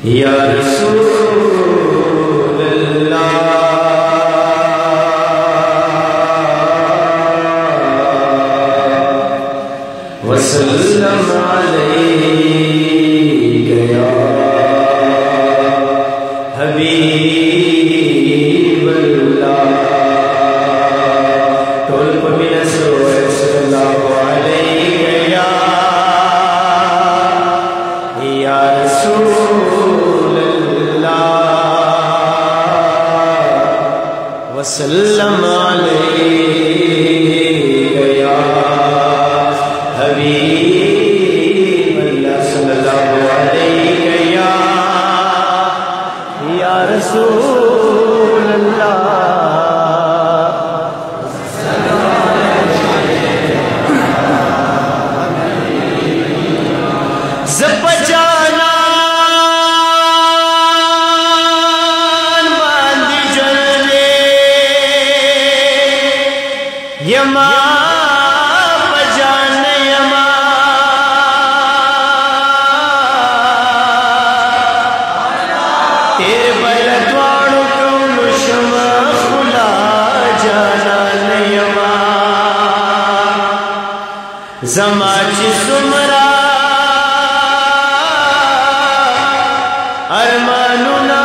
یا رسول اللہ وسلم علیک یا حبیب اللہ ٹول پبین صلی اللہ علیک یا رسول اللہ وسلم علیک یا حبیب اللہ صلی اللہ علیک یا رسول اللہ زب جانان باندی جلنے یما بجان یما تیرے بلدوانو کون شما خلا جانان یما زماچی سمرا ارمانونا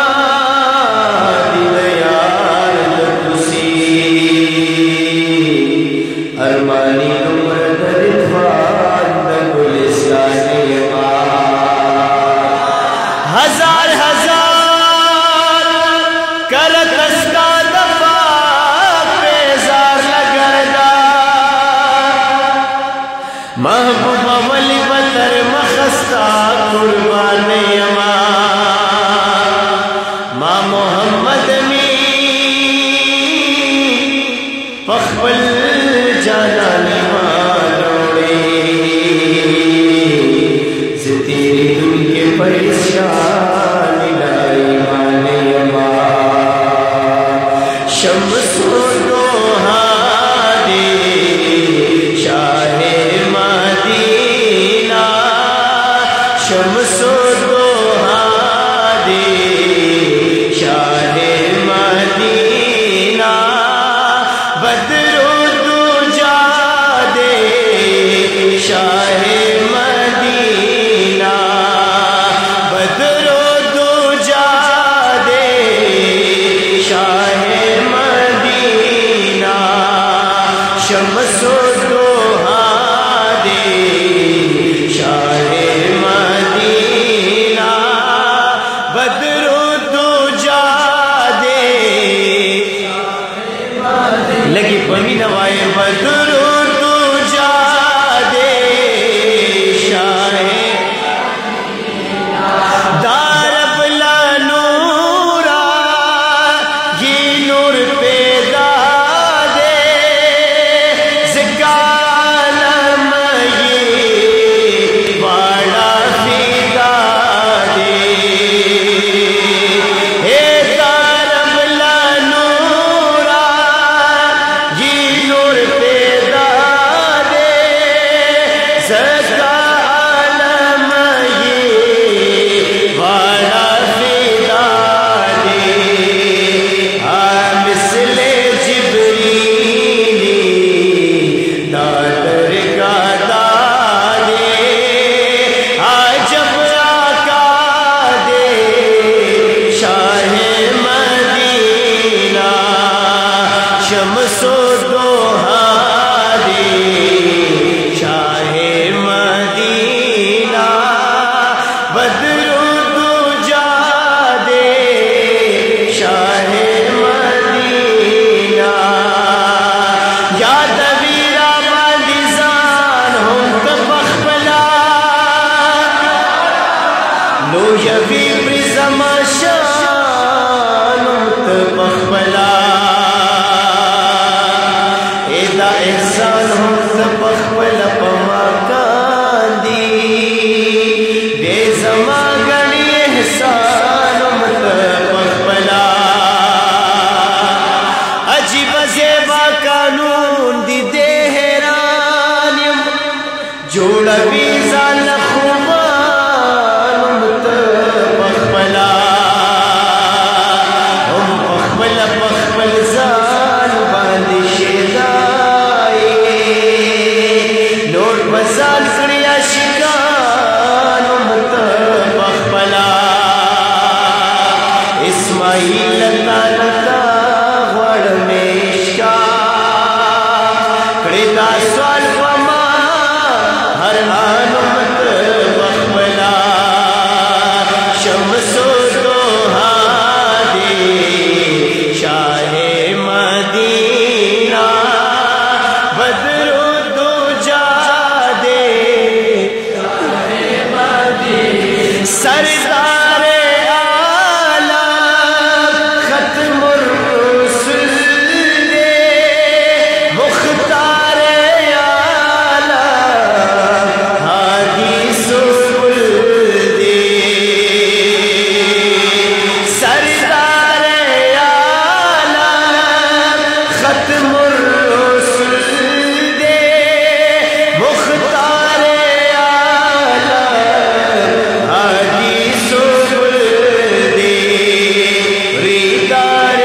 دل یار لکسی ارمانی نمر دردوان دگلستان یما ہزار ہزار کرت اسکا دفا پیزار لگردا محبوب ولی بطر مخستا قربان یما ماں محمد می پخبل جانا نمانوڑی زتیری دن کے پریشان لائی مانے یما شمس و دوہادی شاہ مدینہ شمس و دوہادی شاہ مدینہ بدر و دوجہ دے شاہ مدینہ بدر و دوجہ دے شاہ مدینہ شمس و دوہا دے شاہ مدینہ بدر و دوجہ دے لگی پمی نوائے بدر و دوجہ دے شاہ دارب لا نورا یہ نور پیدا دے زکالم یہ باڑا فیدا دے اے دارب لا نورا یہ نور پیدا دے زکالم یہ باڑا فیدا دے مثل جوړوي ځان له خوبانو متپخپلا هم پخپله پخپل ځان باندې شیدایي نور په ځان کړي عاشقانو متپخپلا اسماعیل تعالی غوړم عشقا کړي دا سوال وما ہر آن متپخپلا شمس و دوحا دے شاہ مدینہ بدر و دوجا دے شاہ مدینہ سردار عالم ختم الرسل دے مختار عالم ہادی سبل دے سردار عالم ختم الرسل دے مختار عالم ہادی سبل دے ریدار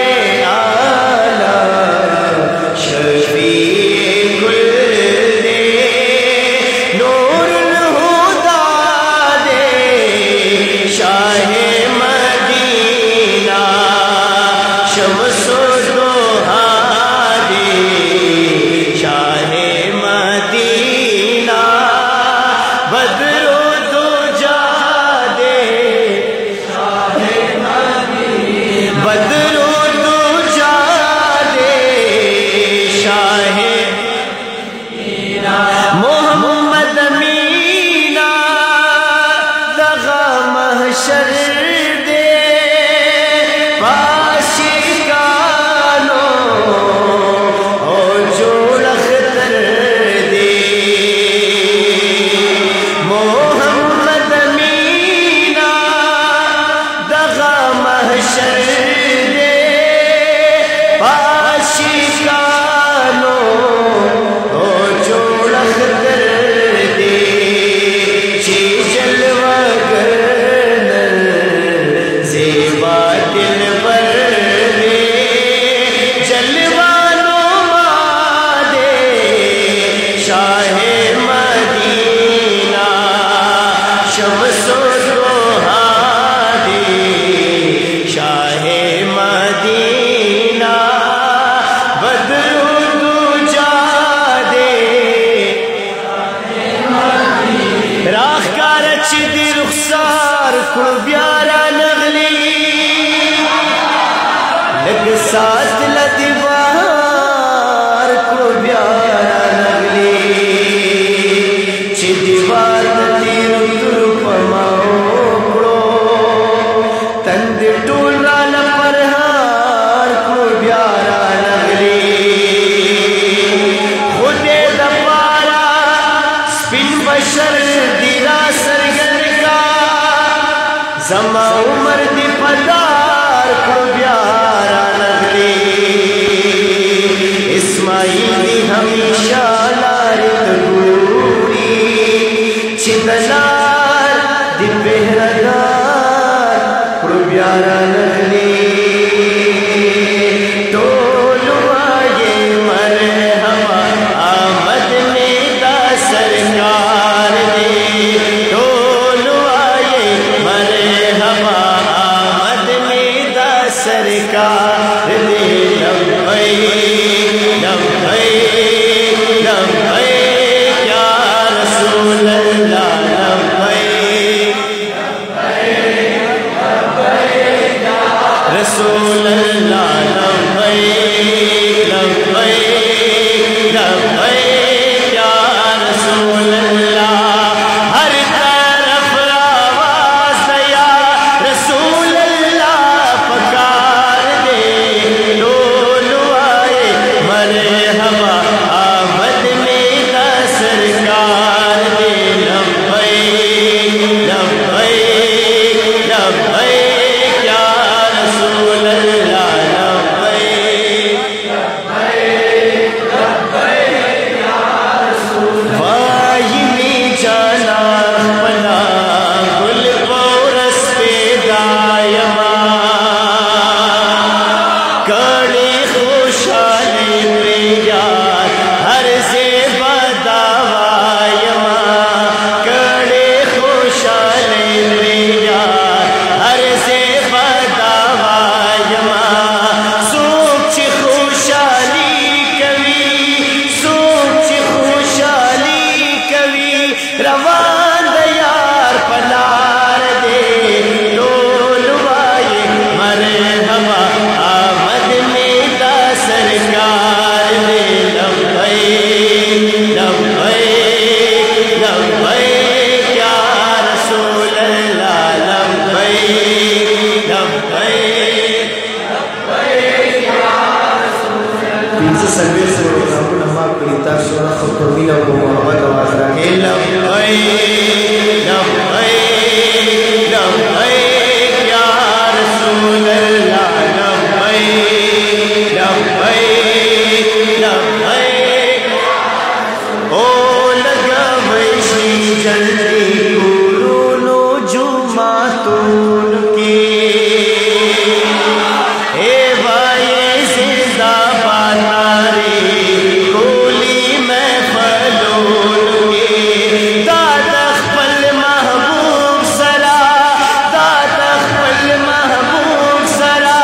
عالم شفیع کل دے نور الہدا دے شاہ مدینہ شمس و دوحا دے شاہ مدینہ بدر و دوجا دے بدر و دوجا دے شاہ محمد مینا دغا محشر دے پاشکانو او جوڑ اختر دے محمد مینا دغا محشر دے پاشکانو او جوڑ اختر دے چی جلوہ گرنر زیبا دل بر دے جلوانو دے شاہ مدینہ شمس و دوحا دے شاہ مدینہ بدر و دوجا دے راخ کارچ دی رخسار کړو بیا را نغلی لگ سات لدیوار کړو بیا را نغلی چې دیوار د تیر تر پما کړو تند ټول را لپرهار کړو بیا را نغلی خدای د پارا سپین بشر دی را سرګن کا زما عمر دی پدار کو بیا را نغلی یار ہر سے بداوایما کڑے خوشالے یار ہر سے بداوایما سوچ خوشالی کبھی سوچ خوشالی کبھی روان یار پنار دے لولوائے مرحبا آمد میں دا سرکار دے لبیک لبیک لبیک یا رسول اللہ لبیک لبیک لبیک یا رسول اللہ پینسے سروے سے رب نما پریتا سونا خطرمین و محمد آواز رکھے لبیک لبیک لبیک یا رسول اللہ لبیک لبیک لبیک او لگا ویشی جلدی قرونو جمعتون کی اے بائے زندہ باناری کولی محفلون کی داد اخبل محبوب سرا داد اخبل محبوب سرا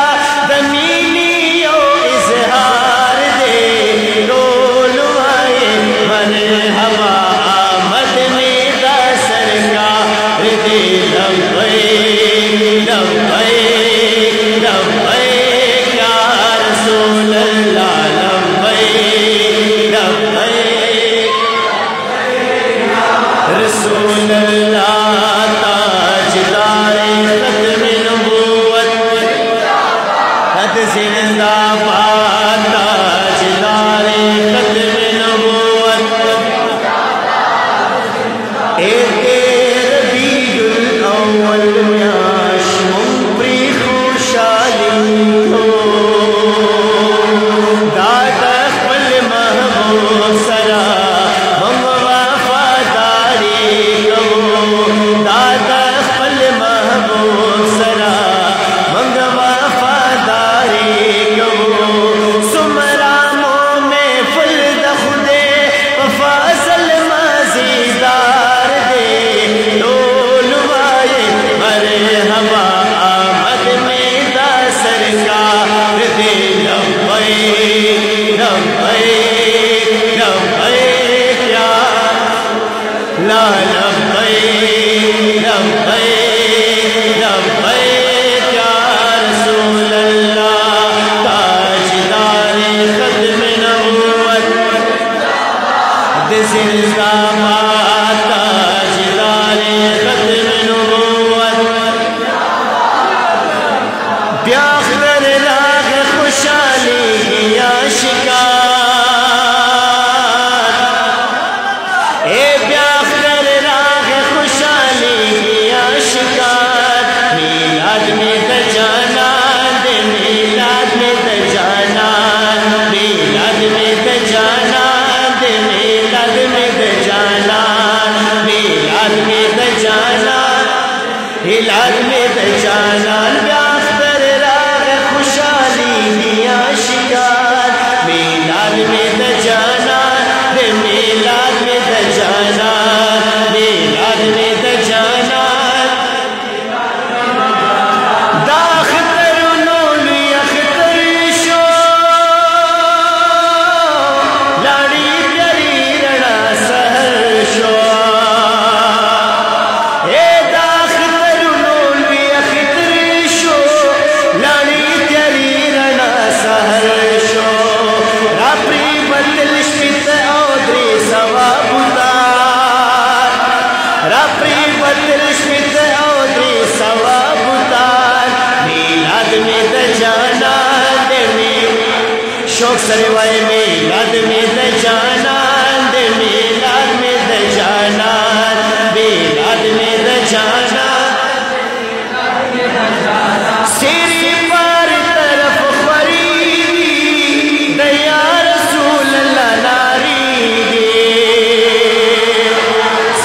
دمینی و اظہار دے لولوائے مرحبا آمد میں دا سرکار دے لبیک لبیک لبیک یا رسول اللہ لبیک لبیک رسول اللہ تاجدار ختم نبوت حد زندہ باد تاجدار ختم نبوت ربیع الاول میاش ممپری خوشالی ہو داد اخبل محبوب سرا ہم وفاداری ہو داد اخبل محبوب سرا منگ وفاداری ہو سمراموں میں فلد خدے وفاصل مزیدار دے لولوائے مرحبا آمد میں دا سرکار دے لبیک لبیک لبیک یا لا لبیک لبیک لبیک یا رسول اللہ تاجدار ختم نبوت زندہ باد تاجدار ختم نبوت بیاخر راغ خوشالی یا شکار اے بیاخر راغ خوشالی یا شکار میلاد میں دجانا دے میلاد میں دجانا میلاد میں دجانا دے میلاد میں دجانا میلاد میں دجانا ہلال میں دجانا بیاخر راغ خوشالی یا شکار میلاد میں دجانا دے میلاد میں دجانا میلاد میں دجانا داختر نولی اختر شو لاڑی پیاری رڑا سہر شو اے داختر نولی اختر شو لاڑی پیاری رڑا سہر شو راپری بدل شپت اودری ثوابدار راپری بدل شپت اودری ثوابدار میلاد میں دجانا دے شوق سروائے میلاد میں دجانا دے میلاد میں دجانا میلاد میں دجانا سیری پار طرف خریدی دیا رسول اللہ ناری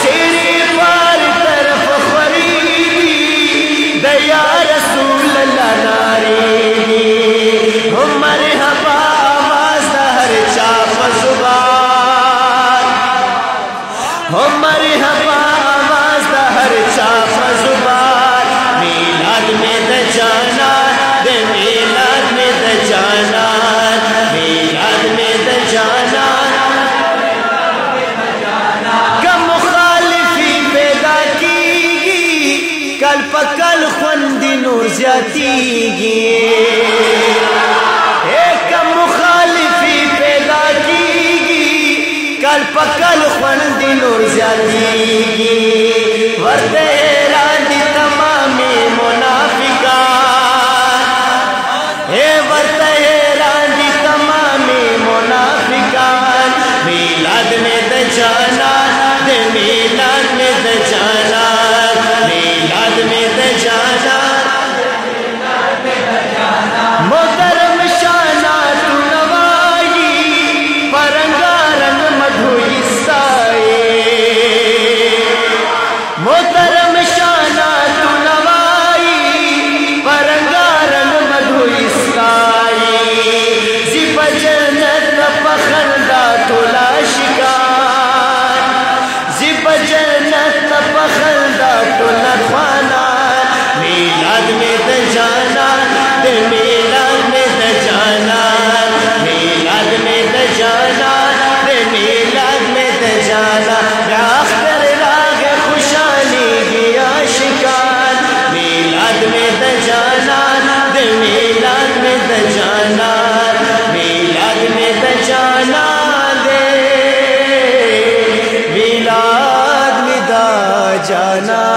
سیری پار طرف خریدی دیا رسول اللہ ناری مرحبا آواز ہر چار ساتھی ورتے راندی تمامی منافقان اے ورتے راندی تمامی منافقان میلاد میں دجانا دے میلاد میں دجانا میلاد میں دجانا محترم شانہ تو نوائی پرنگا رنگ مدھوئی سائے محترم شانہ تو نوائی پرنگا رنگ مدھوئی سائے زب جنت پخندہ تولا شکار زب جنت پخندہ تولا خوانا میلاد میں دجانا دے میلاد میں دجانا میلاد میں دجانا دے میلاد میں دجانا راختر راگ خوشانی گیا شکار میلاد میں دجانا دے میلاد میں دجانا میلاد میں دجانا دے میلاد میں دا جانا